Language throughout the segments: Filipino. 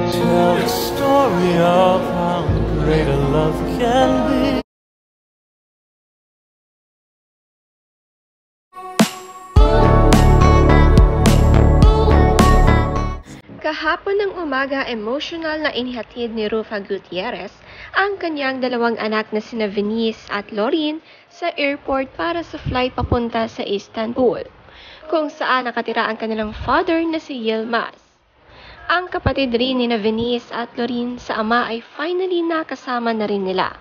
Tell the story of how great a love can be. Kahapon ng umaga, emotional na inihatid ni Rufa Gutierrez ang kanyang dalawang anak na sina Venice at Lorin sa airport para sa flight papunta sa Istanbul, kung saan nakatira ang kanilang father na si Yilmaz. Ang kapatid rin ni Venice at Lorin sa ama ay finally nakasama na rin nila.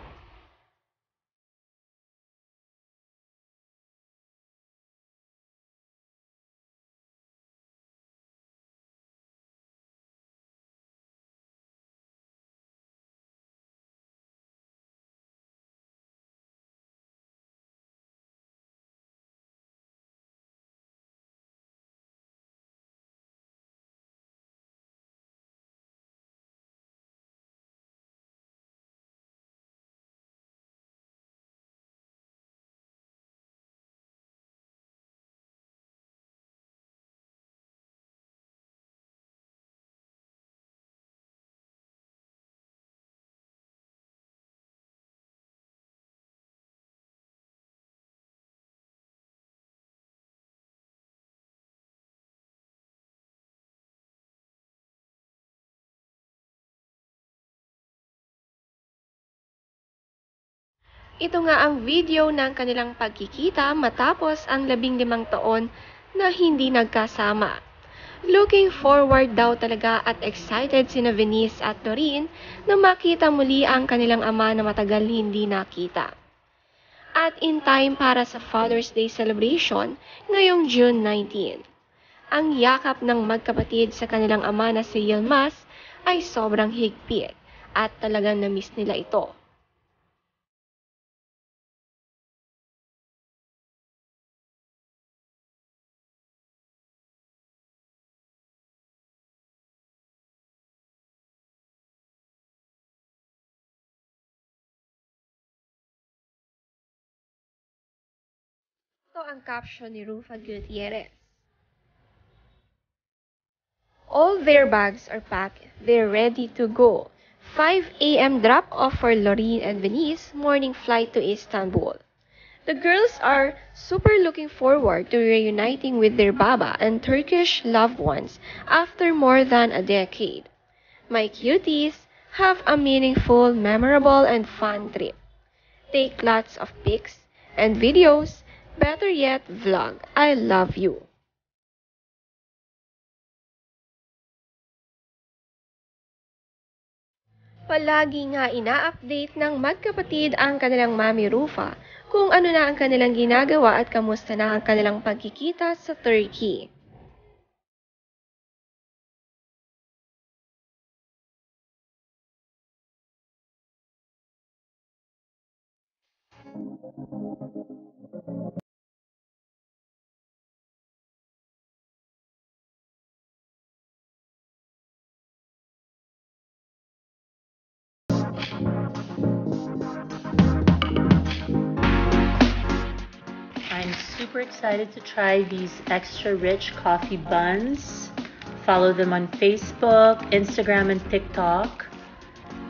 Ito nga ang video ng kanilang pagkikita matapos ang 15 taon na hindi nagkasama. Looking forward daw talaga at excited sina Venice at Lorin na makita muli ang kanilang ama na matagal hindi nakita. At in time para sa Father's Day celebration ngayong June 19. Ang yakap ng magkapatid sa kanilang ama na si Yilmaz ay sobrang higpit at talagang na-miss nila ito. Ito ang caption ni Rufa Gutierrez. All their bags are packed. They're ready to go. 5 a.m. drop-off for Lorin and Venice, morning flight to Istanbul. The girls are super looking forward to reuniting with their Baba and Turkish loved ones after more than a decade. My cuties, have a meaningful, memorable, and fun trip. Take lots of pics and videos. Better yet, vlog. I love you. Palagi nga ina-update ng magkapatid ang kanilang mami Rufa kung ano na ang kanilang ginagawa at kamusta na ang kanilang pagkikita sa Turkey. I'm super excited to try these extra rich coffee buns. Follow them on Facebook, Instagram, and TikTok.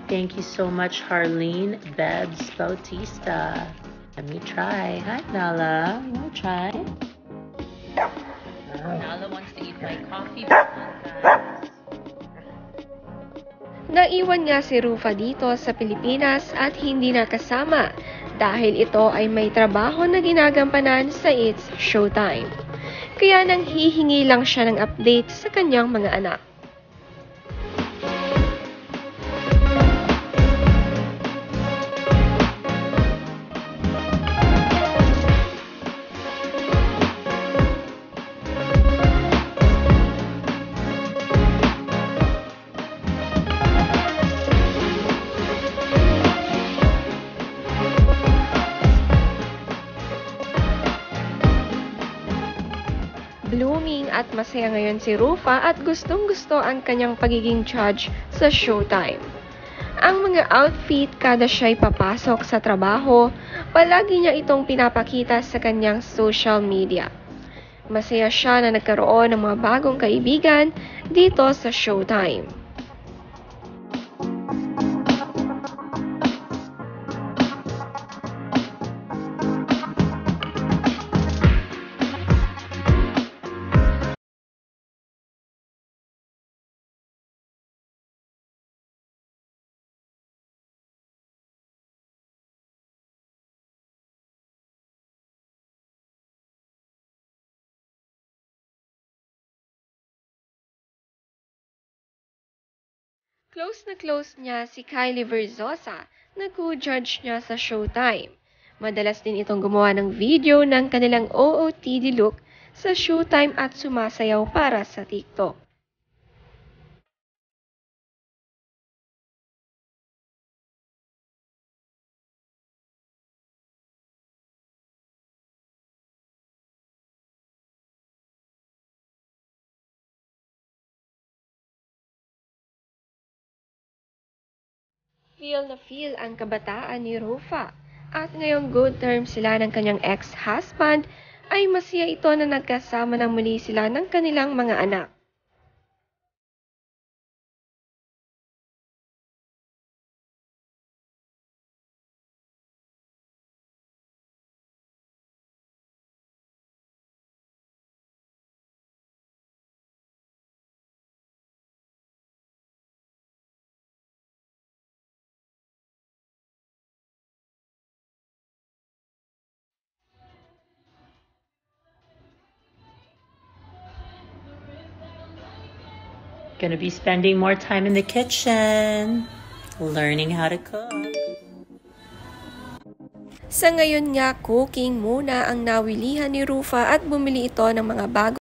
Thank you so much, Harleen Bebs Bautista. Let me try. Hi, Nala. You want to try? Nala wants to eat my coffee buns. Naiwan nga si Rufa dito sa Pilipinas at hindi nakasama dahil ito ay may trabaho na ginagampanan sa It's Showtime. Kaya nang hihingi lang siya ng update sa kanyang mga anak. Blooming at masaya ngayon si Rufa at gustong-gusto ang kanyang pagiging judge sa Showtime. Ang mga outfit kada siya'y papasok sa trabaho, palagi niya itong pinapakita sa kanyang social media. Masaya siya na nagkaroon ng mga bagong kaibigan dito sa Showtime. Close na close niya si Kylie Verzosa na co-judge niya sa Showtime. Madalas din itong gumawa ng video ng kanilang OOTD look sa Showtime at sumasayaw para sa TikTok. Feel na feel ang kabataan ni Rufa at ngayong good terms sila ng kanyang ex-husband ay masaya ito na nagkasama ng muli sila ng kanilang mga anak. Gonna be spending more time in the kitchen, learning how to cook. Sa ngayon nga, cooking muna ang nawilihan ni Rufa at bumili ito ng mga bago